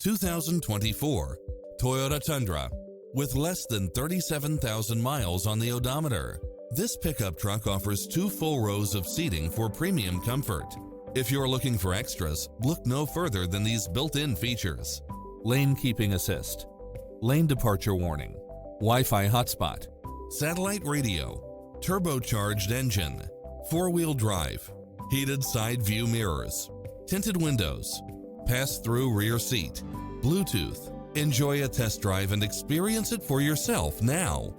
2024 Toyota Tundra. With less than 37,000 miles on the odometer, this pickup truck offers 2 full rows of seating for premium comfort. If you're looking for extras, look no further than these built-in features: lane keeping assist, lane departure warning, Wi-Fi hotspot, satellite radio, turbocharged engine, 4-wheel drive, heated side view mirrors, tinted windows, pass-through rear seat, Bluetooth. Enjoy a test drive and experience it for yourself now.